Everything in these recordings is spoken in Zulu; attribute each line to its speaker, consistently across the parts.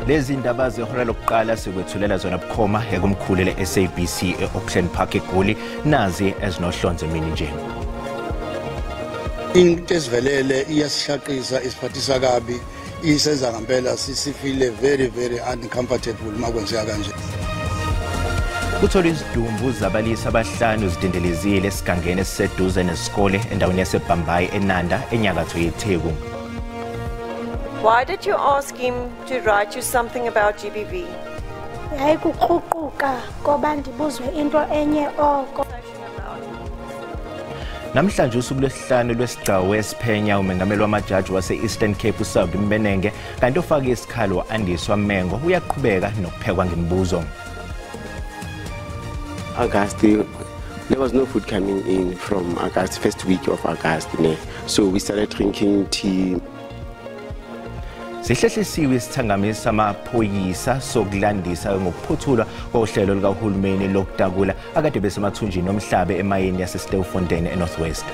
Speaker 1: Lezi indaba zehora lokuqala sikwethulela zona bukhoma ekumkhulu le-SABC e-Auckland Park eGoli nazi ezinohlonze mini nje.
Speaker 2: Into esivelele iyasishaqisa isiphathisa kabi isenza ngempela sifile very uncomfortable makwenzeka kanje.
Speaker 1: Kuthola izidumbu zabalisa abahlanu zidendelezile esigangeni esiseduze nesikole endaweni yaseBhambayi eNanda enyakatho yeTheku.
Speaker 3: Why did you ask him to write you something about GBV?
Speaker 4: Yayikuququka ngoba ndibuzwe into enye oko.
Speaker 1: Namhlanje usuku lwesihlanu lwesigcawu esiphenya umengameli wamajaji wase-Eastern Cape uSabi Mbenenge kanti ofake isikhalo Andiswa Mengo uyaqhubeka nokuphekwa ngemibuzo.
Speaker 5: August, there was no food coming in from August, first week of August. So we started drinking tea.
Speaker 1: Sihlehlisiwe isithangamisi samaphoyisa sokulandisa ngokuphuthulwa kohlelo likahulumeni lokudakula akade besemathunjini omhlabe emayini yaseStilfontein eNorthwest.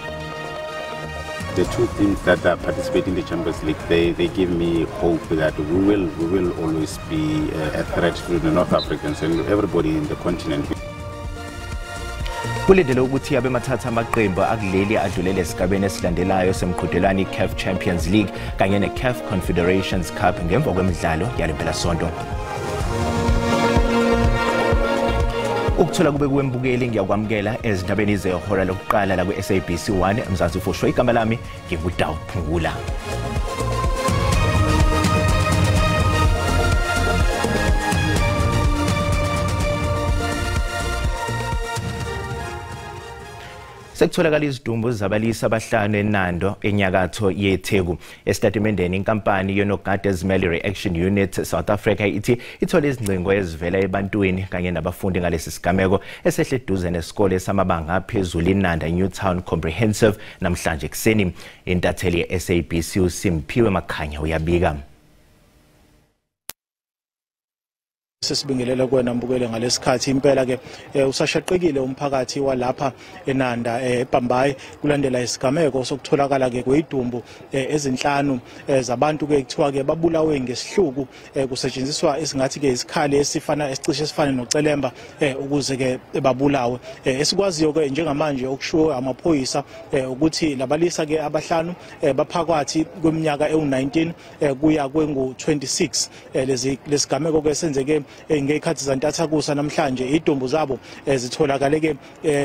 Speaker 6: The two teams that are participating in the Champions League, they give me hope that we will always be a threat to the North Africans and everybody in the continent.
Speaker 1: Kulindele ukuthi abemathatha amaqembu akuleli adlulele esigabeni esilandelayo semqhudelwano iCAF Champions League kanye neCAF Confederations Cup ngemva kwemidlalo yalempela-sonto. Ukuthola kube kuwembukeli ngiyakwamukela ezindabeni zehora lokuqala la ku-SABC 1 eMzansi ufoshwe igama lami nginguDawu Phungula. Sekutholakala izidumbu zabalisa abahlanu eNando enyakatho yeTheku. Esitatimendeni inkampani yonogada ezimele Reaction Unit South Africa ithi ithola izingcingo ezivela ebantwini kanye nabafundi ngalesi sigameko esehle eduze nesikole esamabanga aphezulu iNanda Newtown Comprehensive namhlanje kuseni. Intatheli ye-SABC uSimphiwe Makhanya uyabika.
Speaker 7: Sesibingelela kwena mbukele ngalesikhathi impela ke usashaqekile umphakathi walapha eNanda eBhambayi kulandela isigameko sokutholakala ke kweyidumbu ezinhlanu zabantu ke kuthiwa ke babulawe ngesihluku kusetshenziswa isingathi ke isikhali esicishe sifane nocelemba ukuze ke babulawe. Esikwaziyo ke njengamanje okushiwo amaphoyisa ukuthi labalisa ke abahlanu baphakathi kweminyaka ewu19 kuya kwengu26 lesigameko ke senzeke ngekhathi zantathakusa namhlanje idumbu zabo zitholakale ke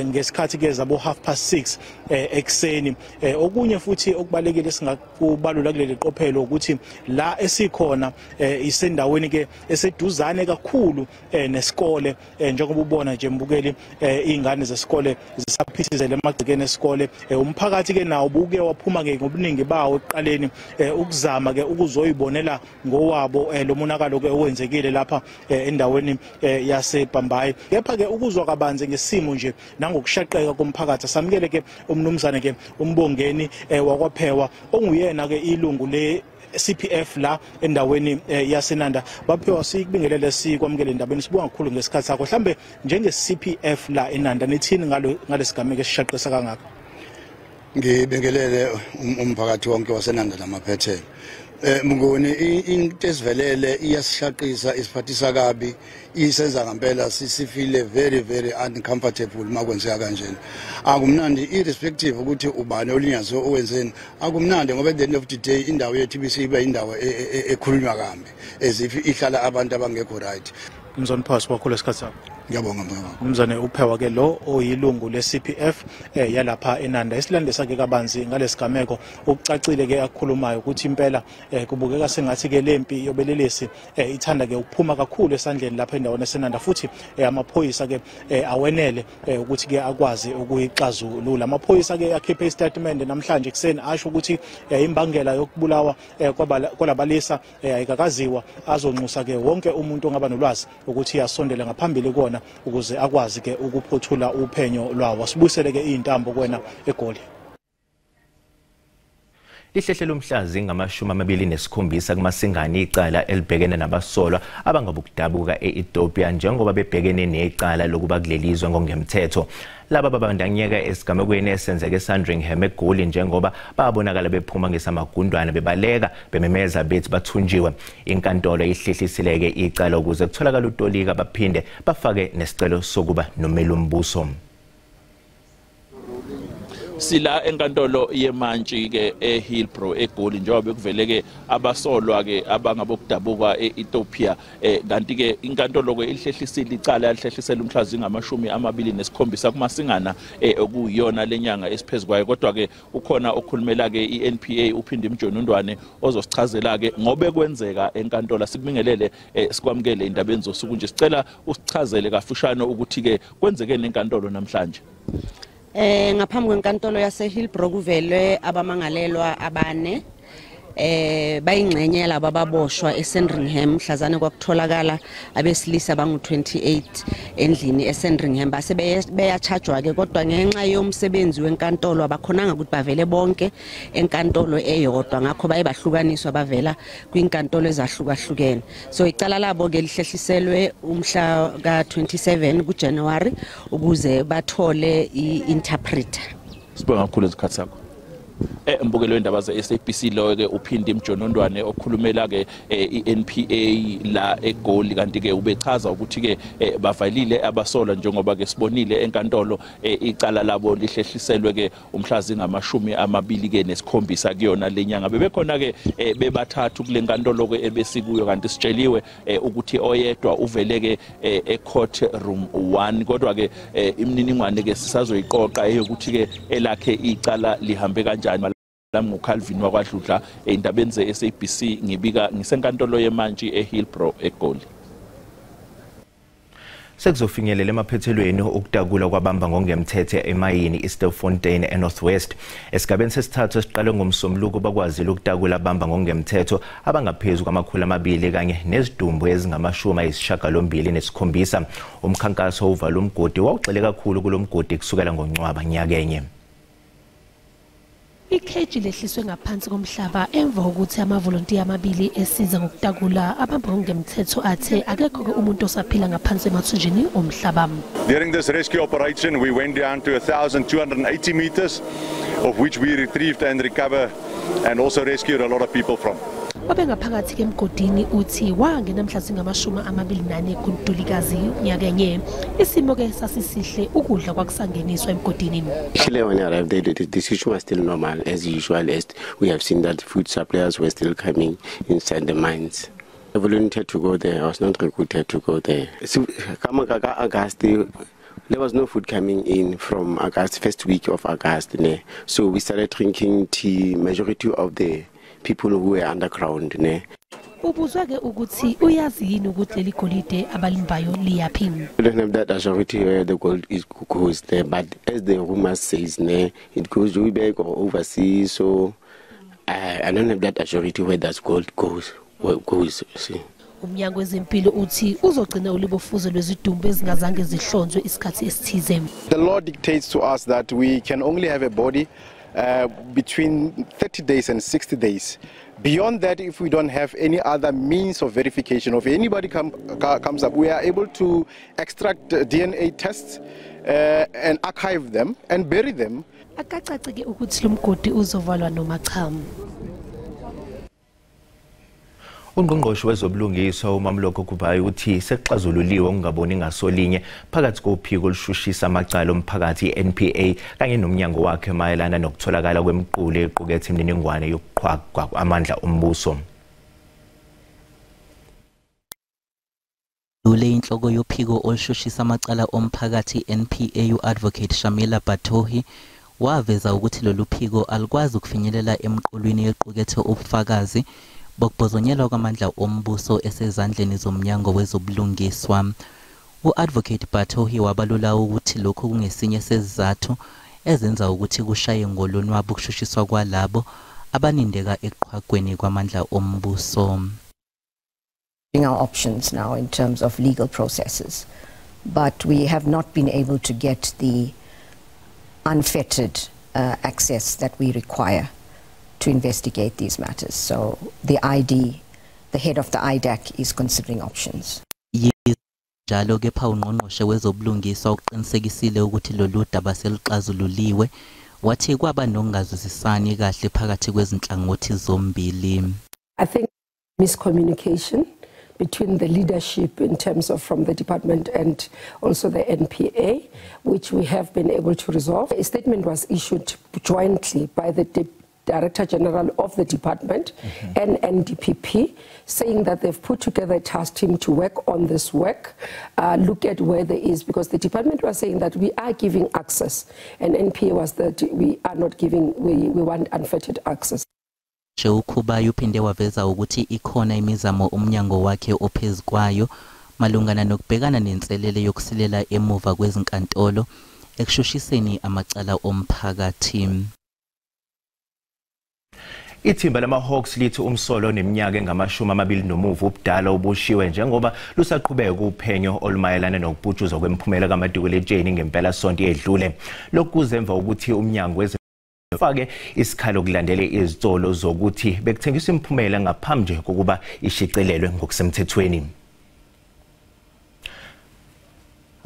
Speaker 7: ngesikhathi ke zabo 6:30 ekseni. Okunye futhi okubalekile singakubalula kuleli qophelo ukuthi la esikhona isendaweni ke eseduzane kakhulu nesikole njengoba ubona nje mbukeli izingane zesikole zisaphithizela emagcikeni esikole. Umphakathi ke nawo buke waphuma ke ngobuningi bawo eqaleni ukuzama ke ukuzoyibonela ngowabo lo monakalo ke owenzekile lapha endaweni yaseBhambayi. Kepha ke ukuzwa kabanzi ngesimo nje nangokushaqeka komphakathi samukele ke umnumzane ke uMbongeni wakwaPhewa onguyena ke ilungu le CPF la endaweni yaseNanda. Baphewa sikubingelele sikwamukele indabeni sibonga kakhulu ngesikhathi sakho. Mhlambe njenge CPF la eNanda nithini ngalesigameko esishaqisa kangaka?
Speaker 2: Ngibingelele umphakathi wonke waseNanda lamaphethelo. Mngoni into esivelele iyasishaqisa isiphathisa kabi isenza ngempela sifile very uncomfortable makwenzeka kanjena. Akumnandi irrespective ukuthi ubani olinyazo owenzeni. Akumnandi ngoba at the end of the day indawo yethu bisiba indawo ekhulunywa kambi ezifi ihlala abantu abangekho right.
Speaker 7: Mzone Phasi wakho lesikhathi sakho.
Speaker 2: Ngiyabonga mama.
Speaker 7: Mzane uPhewa ke lo oyilungu leCPF yalapha eNanda. Isilandisa ke kabanzi ngalesigameko ukucacile ke akukhulumayo ukuthi impela kubukeka sengathi ke lempi yobelelesi ithanda ke ukuphuma kakhulu esandleni lapha endaweni eseNanda futhi amaphoyisa ke awenele ukuthi ke akwazi ukuyixazulula. Amaphoyisa ke akhiphe istatement namhlanje kuseni asho ukuthi imbangela yokubulawa kwalabalisa ayikakaziwa azonxusa ke wonke umuntu ongaba nolwazi ukuthi yasondele ngaphambili kona ukuze akwazi ke ukuphothula uphenyo lwawo. Sibuyisele ke izintambo kwena eGoli.
Speaker 1: Lihlehlela umhlazi ngama-27 kumasingane icala elibhekene nabasolwa abangabukudabuka e-Ethiopia njengoba bebhekene necala lokuba kulelizwe ngongemthetho. Laba babandanyeka esigamekweni esenzeke eSandringham eGoli njengoba babonakala bephuma ngesamagundwana bebaleka bememeza bethi bathunjiwe. Inkantolo ihlehlisileke icala ukuze kutholakala utolika baphinde bafake nesicelo sokuba nomelumbuso.
Speaker 8: Sila enkantolo yemantshi ke eHillbrow eGoli njengoba bekuveleke abasolwa ke abangabokudabuka eEthiopia kanti ke inkantolo ke ilihlelisile icala yalihlelisela umhlazi ngama-27 kumasingana okuyiyona lenyanga esiphezukwayo kodwa ke ukhona okhulumela ke iNPA uphinde Mjonondwane ozosichazela ke ngobe kwenzeka enkantolo sikubingelele sikwamukele indaba enzosuku nje sicela usichazele kafushane ukuthi ke kwenzeke nenkantolo namhlanje.
Speaker 9: Ngaphambi kwenkantolo yaseHillbrow kuvelwe abamangalelwa abane bayingxenye laba baboshwa eSandringham mhlazane kwakutholakala abesilisa abangu-28 endlini eSandringham base beyachajwa ke kodwa ngenxa yomsebenzi wenkantolo abakhonanga ukuthi bavele bonke enkantolo eyodwa ngakho bayebahlukaniswa bavela kwinkantolo ezahlukahlukene so icala labo ke lihlehliselwe umhla ka-27 kuJanuary ukuze bathole i-interpreter.
Speaker 8: Sibonga kakhulu isikhathi sakho. Mbukelo wendaba ze-SABC lo ke uphinde Mjonondwane okhulumela ke iNPA la eGoli kanti ke ubechaza ukuthi ke bavalile abasolwa njengoba ke sibonile enkantolo icala labo lihlehliselwe ke umhlazi ngama-27 ke nesikhombisa kuyona lenyanga bebekhona ke bebathathu kule nkantolo ke ebesikuyo kanti sitsheliwe ukuthi oyedwa uvele ke ecourt room 1 kodwa ke imininingwane ke sisazoyiqoqa eyokuthi ke elakhe icala lihambe kanjani. Calvin wakwadludla indabeni ze-SABC ngibika ngisenkantolo yemantshi eHillbrow eGoli.
Speaker 1: Sekuzofinyelela emaphethelweni okudakula kwabamba ngongemthetho emayini eStilfontein eNorthwest. Esigabeni sesithathu esiqale ngomsombuluko bakwazile ukudakula abamba ngongemthetho abangaphezulu kwama200 kanye nezidumbu ezingama-87. Umkhankaso uvala umgodi wawugxile kakhulu kulomgodi kusukela ngoNcwaba nyakenye.
Speaker 10: Ikheji lehliswe ngaphansi komhlaba emva kokuthi amavolontiya amabili esiza ngokutakula abamba ngemthetho athe akekho umuntu osaphila ngaphansi emathunjini omhlaba.
Speaker 11: During this rescue operation we went down to 1,280 meters of which we retrieved and recovered and also rescued a lot of people from.
Speaker 10: Wabengaphakathi kemgodini uthi wangena mhla zingama-24 kuNtulikazi nyakenye isimo ke sasisihle ukudla kwakusangeniswa emgodini.
Speaker 5: Actually, when I arrived there, the situation was still normal as usual. As we have seen that food suppliers were still coming inside the mines. I volunteered to go there. I was not recruited to go there. So, August, there was no food coming in from August, first week of August. So we started drinking tea. Majority of the people who were underground.
Speaker 10: Ubuzwa ke ukuthi uyazi yini ukuthi leli golide abalimbayo liyaphi?
Speaker 5: We don't have that authority where the gold goes there, but as the rumors says, it goes way back or overseas. So I don't have that authority where that gold goes. See.
Speaker 10: Umnyango wezempilo uthi uzogcina ulibofuzo lwezidumbu ezingazange zihlonzwe isikhathi esithize.
Speaker 12: The law dictates to us that we can only have a body between 30 days and 60 days. Beyond that, if we don't have any other means of verification, or if anybody comes up, we are able to extract DNA tests and archive them and bury them.
Speaker 10: Akacacike ukuthi lumgodi uzovalwa noma cha.
Speaker 1: Ungqongqoshe wezobulungiswa uMamloko Kubayi uthi sekuxazululiwe ungaboni ngasolinye phakathi kophiko olushushisa amacala omphakathi iNPA kanye nomnyango wakhe mayelana nokutholakala kwemiqulu equkethe imininingwane yokuqhwagwa amandla ombuso.
Speaker 13: Ule inhloko yophiko olushushisa amacala omphakathi iNPA uAdvocate Shamila Batohi waveza ukuthi lolu phiko alikwazi ukufinyelela emqulwini equkethe ubufakazi bokubhozonyelwa kwamandla ombuso esezandleni zomnyango wezobulungiswa. U-Advocate Batohi wabalula ukuthi lokho kungesinye sezizathu ezenza ukuthi kushaye ngolonwabo ukushushiswa kwalabo abanindeka eqhwagweni kwamandla ombuso.
Speaker 14: Our options now in terms of legal processes, but we have not been able to get the unfettered access that we require to investigate these matters. So the head of the IDAC is considering options.
Speaker 13: Njalo ke pha ungqongqoshe wezobulungiswa uqinisekisile ukuthi lolu daba selixazululiwe wathi kwaba nokungazwisisani kahle phakathi kwezinhlangothi zombili.
Speaker 15: I think miscommunication between the leadership in terms of from the department and also the NPA, which we have been able to resolve. A statement was issued jointly by the Director General of the department and NDPP, saying that they've put together a task team to work on this work, look at where there is, because the department was saying that we are giving access, and NPA was that we are not giving, we want unfettered access.
Speaker 13: Ukhubayo uphinde waveza ukuthi ikhona imizamo umnyango wakhe ophezulu kwayo malungana nokubhekana nenselele yokusilela emuva kwezinkantolo ekushushiseni amacala omphakathi.
Speaker 1: Ithimba lama-Hawks lithi umsolo neminyaka engama-20 nomuva ubudala ubushiwe njengoba lusaqhubeka uphenyo olumayelana nokubhutshuzwa kwemiphumela kaMatukuletsheni ngempela sonto edlule. Lokhu kuzemva ukuthi umnyango fake isikhalo kulandela izitolo zokuthi bekuthengiswa imiphumela ngaphambi kokuba ishicelelwe ngokusemthethweni.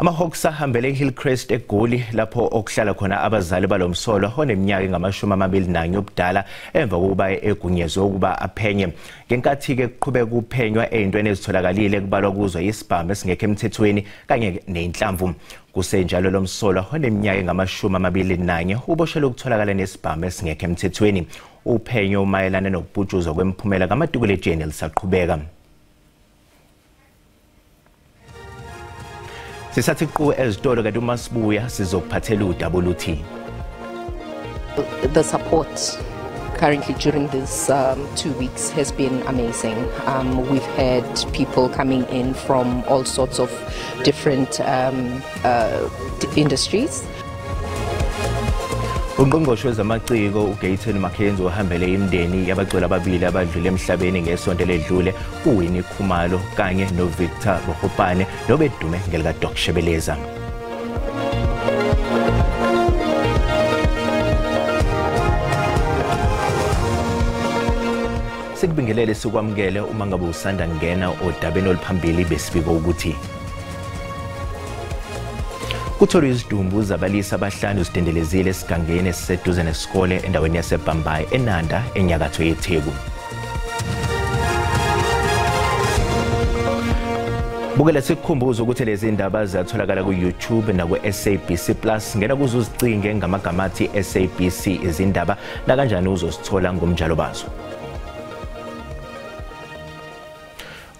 Speaker 1: Ama-Hawks ahambele Hillcrest eGoli lapho okuhlala khona abazali balomsolo oneminyaka engama-21 ubudala emva kokuba egunyezwe ukuba aphenye. Ngenkathi ke kuqhubeka uphenywa ezintweni ezitholakalile kubalwa kuzo isibhamu esingekho emthethweni kanye nenhlamvu. Kusenjalo lomsolo oneminyaka engama-21 uboshelwe ukutholakala nesibhamu esingekho emthethweni. Uphenyo umayelana nokubhutshuzwa kwemiphumela kaMatukuletsheni lisaqhubeka. Sisathi qhu ezitolo kanti uma sibuya sizokuphathela udaba oluthi.
Speaker 16: The support currently during this 2 weeks has been amazing. We've had people coming in from all sorts of different industries.
Speaker 1: Ungqongqoshe wezamaciko uGayton Mackenzie ohambele imndeni yabacwela ababili abadlule emhlabeni ngesonto ledlule uWinnie Khumalo kanye noVictor Bohopane nobedume ngelika Dr Shebeleza. Sikubingelele sikwamukele uma ngabe usanda ngena odabeni oluphambili besifika ukuthi kutholwe izidumbu zabalisa abahlanu zidendelezile esigangeni esiseduze nesikole endaweni yaseBhambayi eNanda enyakatho yeTheku. Bukela sikukhumbuza ukuthi lezi ndaba ziyatholakala ku-YouTube naku-SABC Plus. Ngena kuzo uzicinge ngamagama athi SABC izindaba nakanjani uzosithola ngomjalo bazo.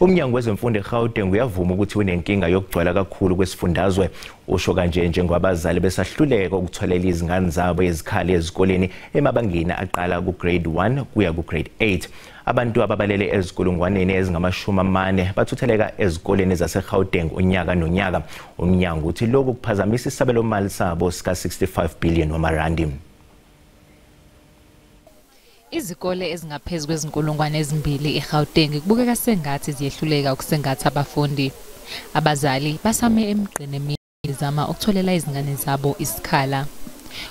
Speaker 1: Umnyango wezemfundo eGauteng uyavuma ukuthi unenkinga yokugcwala kakhulu kwesifundazwe. Usho kanje njengobazali besahluleka ukutholela izingane zabo ezikhali ezikoleni emabangeni aqala ku-grade 1 kuya ku-grade 8. Abantu ababalele ezikulungwaneni ezingama-40 bathutheleka ezikoleni zaseGauteng unyaka nonyaka. Umnyango uthi lokhu kuphazamisa isabelomali sabo sika-65 billion wamarandi.
Speaker 17: Izikole ezingaphezulu kwezinkulungwane ezimbili eGauteng kubukeka sengathi ziyehluleka ukusengatha abafundi. Abazali basame emgqeni emizama ukutholela izingane zabo isikhala.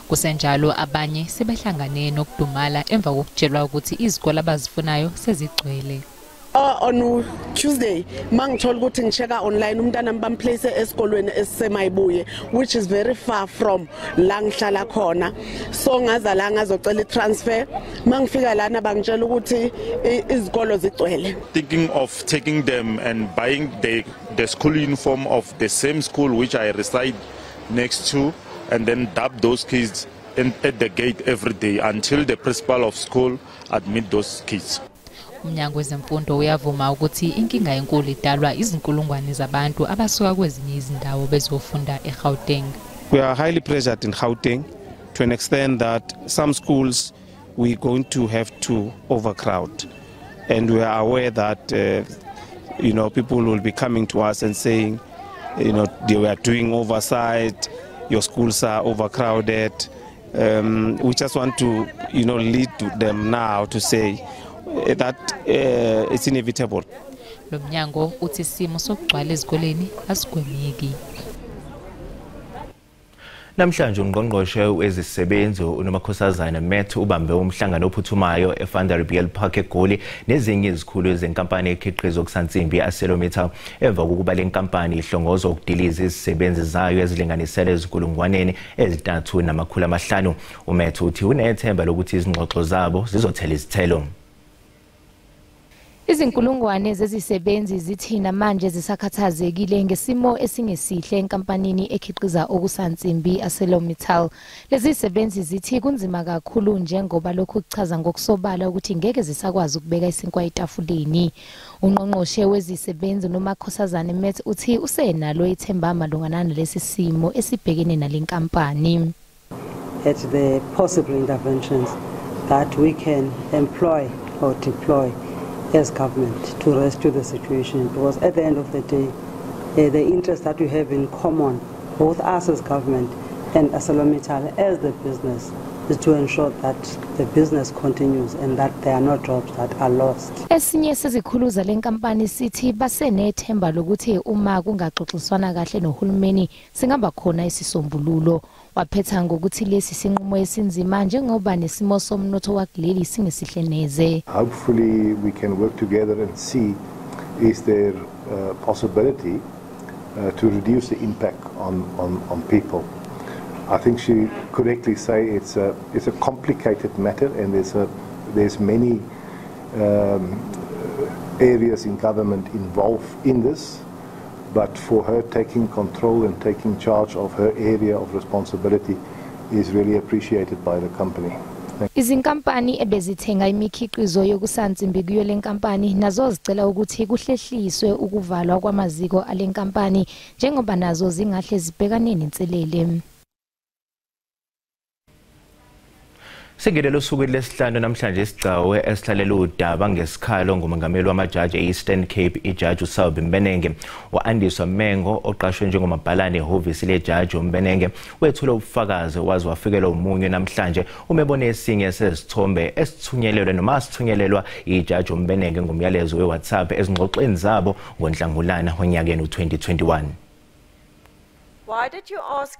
Speaker 17: Kusenjalo abanye sebehlangane nokudumala emva kokutshelwa ukuthi izikole abazifunayo sezigcwele.
Speaker 18: On Tuesday, mangithola ukuthi ngicheka online umntana bamplace esikolweni esisemayibuye, which is very far from la ngihlala khona. So ngaza la ngazocela transfer. Mangifika lana bangitshela ukuthi izikolo zigcwele.
Speaker 19: Thinking of taking them and buying the school uniform of the same school which I reside next to, and then dub those kids at the gate every day until the principal of school admit those kids.
Speaker 17: Umnyango wezemfundo uyavuma ukuthi inkinga enkulu idalwa izinkulungwane zabantu abasuka kwezinye izindawo bezofunda eGauteng.
Speaker 20: We are highly pressured in Gauteng to an extent that some schools we're going to have to overcrowd, and we are aware that people will be coming to us and saying they were doing oversight, your schools are overcrowded. We just want to lead to them now to say that it's inevitable.
Speaker 17: Lo mnyango uthi isimo sokugcwala ezikoleni asigwemeki.
Speaker 1: Namhlanje ungqongqoshe wezisebenzi uNomakhosazana Matt ubambe umhlangano ophuthumayo eVanderbilt Park eGoli nezinye izikhulu zenkampani ekhiqizo kusansimbi ArcelorMittal emva kokuba le nkampani ihlongoza ukudiliza izisebenzi zayo ezilinganisele ezikulungwaneni ezi3.5. uMatt uthi unethemba lokuthi izingxoxo zabo zizothela izithelo.
Speaker 21: Izinkulungwane zezisebenzi zithina manje zisakhathazekile ngesimo esingesihle enkampanini ekhiqiza okusansimbi ArcelorMittal. Lezi zisebenzi zithi kunzima kakhulu njengoba lokhu kuchaza ngokusobala ukuthi ngeke zisakwazi ukubeka isinkwa etafuleni. Ungqongqoshe wezisebenzi uNomakhosazana Matt uthi usenalo ithemba malungana nalesi simo esibhekene nalenkampani.
Speaker 22: At the possible interventions that we can employ or deploy as government to rescue the situation, because at the end of the day, the interest that we have in common, both us as government and ArcelorMittal as the business, is to ensure that the business continues and that there are no jobs that are lost.
Speaker 21: Esinye sezikhulu zale nkampani sithi basenethemba lokuthi uma kungaxoxiswana kahle nohulumeni singaba khona isisombululo. Waphetha ngokuthi lesi sinqumo esinzima njengoba nesimo somnotho wakuleli singesihle neze.
Speaker 23: Hopefully we can work together and see is there possibility to reduce the impact on people. I think she correctly say it's a complicated matter and there's many areas in government involved in this. But for her taking control and taking charge of her area of responsibility is really appreciated by the company.
Speaker 21: Izinkampani ebezithenga imikhiqizo yokusansimbi kuyo le nkampani nazo zicela ukuthi kuhlehliswe ukuvalwa kwamaziko ale nkampani njengoba nazo zingahle zibhekane nenselele.
Speaker 1: Sengelo suku lesihlanu namhlanje isigcawu esihlalela udaba ngesikhalo ngumongameli wamajaji eEastern Cape ijaji uSalbi Mbenenge. Andiswa Mengo oqashwe njengomabhalane ehhovisi lejaji uMbenenge wethula ubufakazi wazi wafikela umunye namhlanje umebone esinye sezithombe esithunyelelwe noma sithunyelelwa ijaji uMbenenge ngomyalezo weWhatsApp ezingxoxweni zabo ngoNhlangulana onyakeni u2021.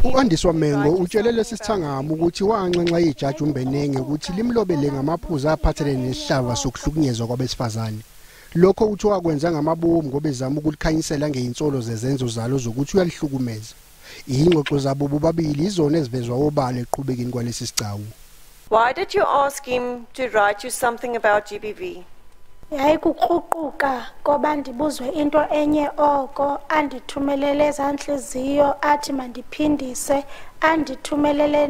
Speaker 24: U-Andiswa Mengo utshelele sisithangama ukuthi wanxenxa ijaji uMbenenge ukuthi limlobele ngamaphuzu aphathelene nesihlava sokuhlukunyezwa kwabesifazane. Lokho uthi wakwenza ngamabomu ngoba ezama ukulikhanyisela ngeinsolo zezenzo zalo zokuthi uyalihlukumeza. Ingxoxo zabo bobabili izona ezivezwa obala eqhubekeni kwalesi sigcawu.
Speaker 3: Why did you ask him to write you something about GBV?
Speaker 4: Yayikuqhuquka ngoba ndibuzwe into enye oko andithumelele ezanhliziyo athi mandiphindise andithumelele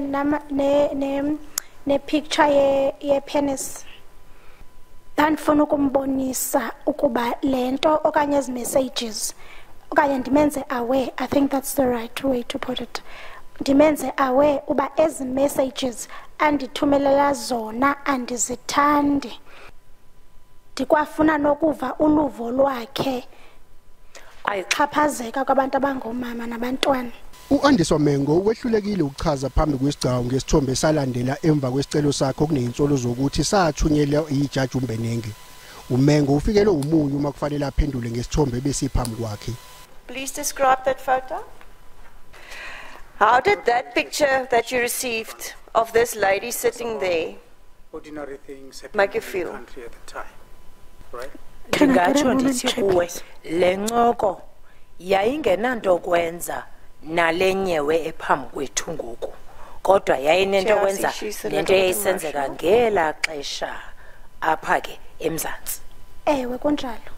Speaker 4: ne picture ye penis. Ndifuna ukumbonisa ukuba lento okanye ezi messages okanye ndimenze aware. I think that's the right way to put it. Ndimenze aware uba ezi messages andithumelela zona andizithandi. Ndikwafuna nokuva uluvo lwakhe ayixhaphazeka kwabantu abangomama nabantwana.
Speaker 24: U-Andiswa Mengo wehlulekile ukuchaza phambi kwesigcawu ngesithombe salandela emva kwesicelo sakhe okunezinsolo zokuthi sathunyelwa ijaji uMbenenge. uMengo ufikele umunye uma kufanele aphendule ngesithombe besiphambi kwakhe.
Speaker 3: Please describe that photo. How did that picture that you received of this lady sitting there
Speaker 25: ordinary things
Speaker 3: make you feel?
Speaker 25: At the time. Right?
Speaker 26: Ndingatsho ndithi kuwe le ncoko yayingenanto kwenza nalenyewe ephambi kwethu ngoku kodwa yayinento kwenza lento eyayisenzeka ngela xesha apha ke eMzantsi.
Speaker 4: Ewe kunjalo.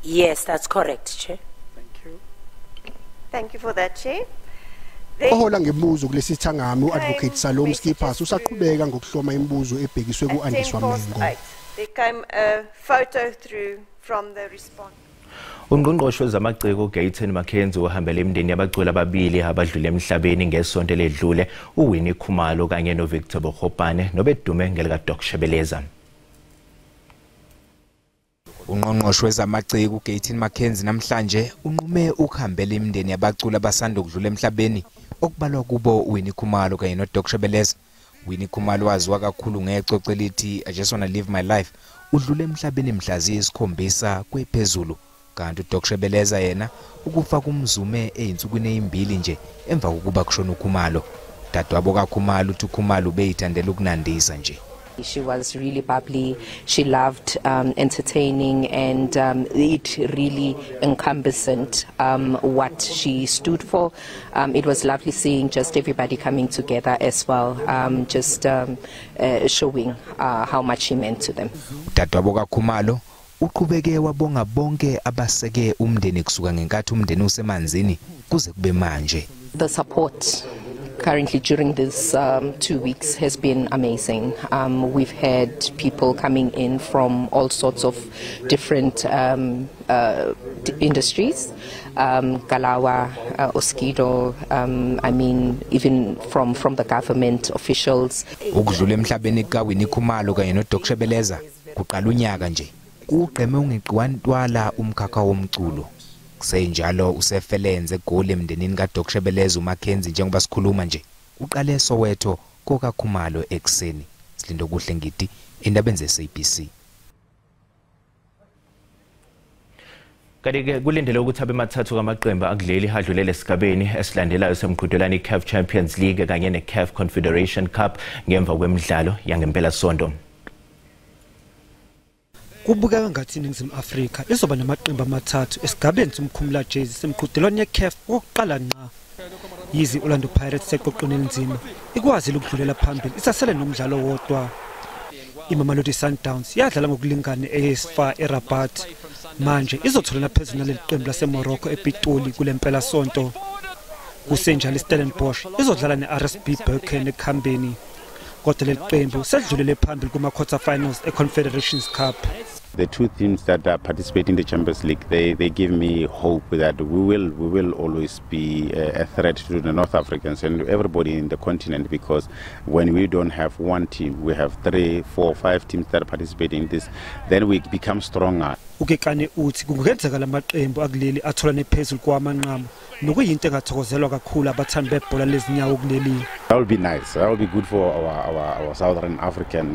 Speaker 26: Yes, that's correct, Chair.
Speaker 3: Thank you for that, Chair.
Speaker 24: Ohola ngebuzo kulesi sithangami uAdvocate Salome Skippers usaqhubeka ngokuhloma imibuzo ebhekiswe kuAndiswa Mengo.
Speaker 3: There came a photo through from the response.
Speaker 1: Ungqongqoshe wezamaciko Gayton Mackenzie uhambele imindeni yabaculi ababili abadlule emhlabeni ngesonto ledlule uWinnie Khumalo kanye noVictor Bokhopane nobedume ngelika Dr Shebeleza.
Speaker 27: Ungqongqoshe wezamaciko Gayton Mackenzie namhlanje unqume ukuhambela imindeni yabaculi abasanda ukudlula emhlabeni okubalwa kubo uWinnie Khumalo kanye noDr Shebeleza. Winnie Khumalo waziwa kakhulu ngexoxo elithi I just wanna live my life udlule emhlabeni mhla ziyisikhombisa kwephezulu kanti uDr Shebeleza yena ukufa kumzume einsukwini ezimbili nje emva kokuba kushona uKhumalo. Dadwabo kaKhumalo uthi uKhumalo ubeyithandela ukunandisa nje.
Speaker 16: She was really bubbly. She loved entertaining, and it really encompassed what she stood for. It was lovely seeing just everybody coming together as well, showing how much she meant to them.
Speaker 27: Dadwabo kaKhumalo uqhubeke wabonga bonke abaseke umndeni kusuka ngenkathi umndeni usemanzini kuze kube manje.
Speaker 16: The support currently during this 2 weeks has been amazing. We've had people coming in from all sorts of different industries, Galawa, Oskido, I mean even from the government officials.
Speaker 27: Ukudlula emhlabeni kaWinnie Khumalo kanye noDr Shebeleza kuqala unyaka nje. Uqeme ungeqiwantwala umkhakha womculo. Kusenjalo usefelenze egoli emndenini kaDr Shebeleza uMackenzie njengoba sikhuluma nje. Uqale Soweto kokaKhumalo ekseni. Silindo kuhle ngidi indabeni zeSABC.
Speaker 1: Kanti-ke kulindele ukuthi abemathathu kamaqembu akudleli hadlulele esigabeni esilandelayo semqhudelwano iCAF Champions League kanye neCAF Confederation Cup ngemva kwemidlalo yangempela sonto.
Speaker 2: Kubukeka ngathi iNingizimu Afrika izoba namaqembu amathathu esigabeni somkhumula jezi semqhudelwano yeCAF oqala nqa. Yizi Orlando Pirates seqoqweni elinzima ikwazi ukudlulela phambili isasele nomdlalo wodwa. Imamelodi Sundowns yadlala ngokulingana eAS FAR eRabat. Manje izotholana phezulu naleli qembu laseMorocco ePitoli kulempela sonto. Kusenjalo iStellenbosch izodlala neRSB Berkane eKhambeni. Kodwa leli qembu sedlulele phambili kuma-quarter finals eConfederations Cup.
Speaker 5: The two teams that participate in the Champions League, they give me hope that we will always be a threat to the North Africans and everybody in the continent, because when we don't have one team, we have 3, 4, 5 teams that participate in this, then we become stronger.
Speaker 2: Ukekane uthi kungenzeka lamaqembu akuleli atholane phezulu kwamanqamu nokuyinto engathokozelwa kakhulu abathandi bebhola lezinyawo kuleli.
Speaker 5: That would be nice. That would be good for our Southern African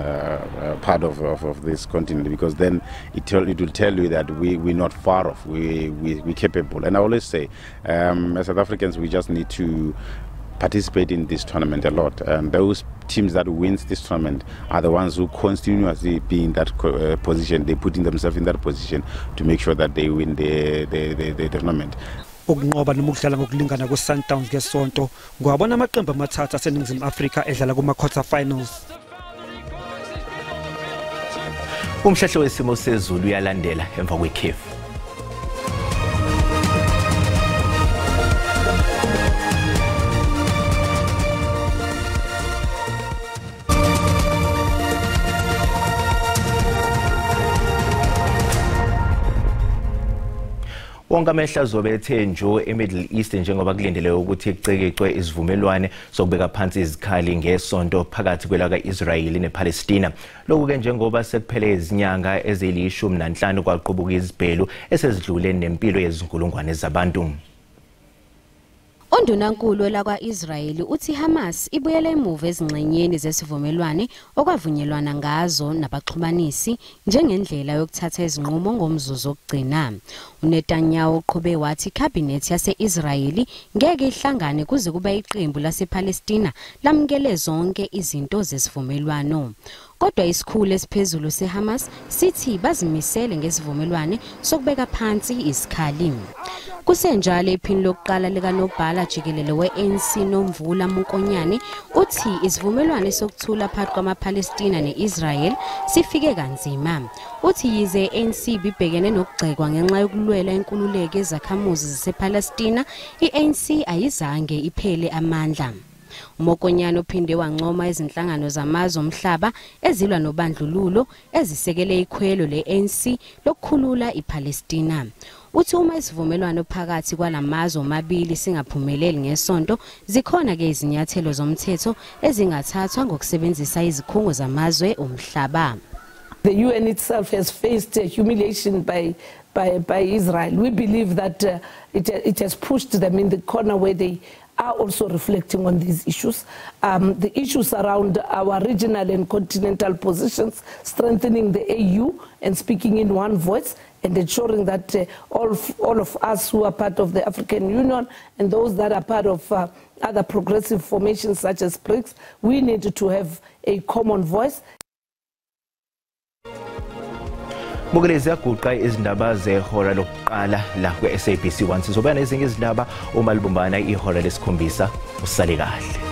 Speaker 5: part of this continent, because then it will tell you that we're not far off. We're capable. And I always say, as South Africans, we just need to participate in this tournament a lot, and those teams that wins this tournament are the ones who continuously be in that position. They putting themselves in that position to make sure that they win the tournament.
Speaker 2: Ukunqoba noma ukudlala ngokulingana kweSundowns ngesonto ngwabona amaqembu amathathu aseNingizimu Afrika edlala kuma-quarter finals.
Speaker 1: Umhlahlo wesimo sezulu uyalandela emva kwekhefu. Wonke amehla azobe ethe njo eMiddle East njengoba kulindele ukuthi kucekicwe isivumelwane sokubeka phansi izikhali ngesonto phakathi kwelaka-Israyeli nePalestina. Lokhu ke njengoba sekuphele izinyanga eziyishumi-nanhlanu kwaqubuka izibhelu esezidlule nempilo yezinkulungwane zabantu.
Speaker 6: Undunankulu lakwa-Israyeli uthi Hamas ibuyele emuva ezingxenyeni zesivumelwane okwavunyelwana ngazo nabaxhumanisi njengendlela yokuthatha izinqumo ngomzuzu wokugcina. uNetanyahu uqhube wathi ikhabhinethi yase-Israyeli ngeke ihlangane kuze kuba iqembu lasePalestina lamukele zonke izinto zesivumelwano. Kodwa isikhulu esiphezulu seHamas sithi bazimisele ngesivumelwane sokubeka phansi isikhali. Kusenjalo iphini lokuqala likanobhala jikelele we-ANC Nomvula Mokonyane uthi isivumelwane sokuthula phakathi kwamaPalestina neIsrael sifike kanzima. Uthi yize ANC ibhekene nokugxekwa ngenxa yokulwela inkululeko ezakhamuzi zasePalestina, iANC ayizange iphele amandla. Umokonyane uphinde wancoma izinhlangano zamazwe omhlaba ezilwa nobandlululo ezisekele ikhwelo le-ANC lokukhulula iPalestina. Uthi uma isivumelwano phakathi kwalamazwe omabili singaphumeleli ngesonto, zikhona ke izinyathelo zomthetho ezingathathwa ngokusebenzisa izikhungo zamazwe omhlaba.
Speaker 7: The UN itself has faced humiliation by Israel. We believe that it has pushed them in the corner where they are also reflecting on these issues. The issues around our regional and continental positions, strengthening the AU and speaking in one voice, and ensuring that all of us who are part of the African Union and those that are part of other progressive formations such as BRICS, we need to have a common voice.
Speaker 1: Bukelezi yaguqa izindaba zehora lokuqala la ku SABC 1 sizoba nezinye izindaba uma libumbana ihora lesikhombisa usale kahle.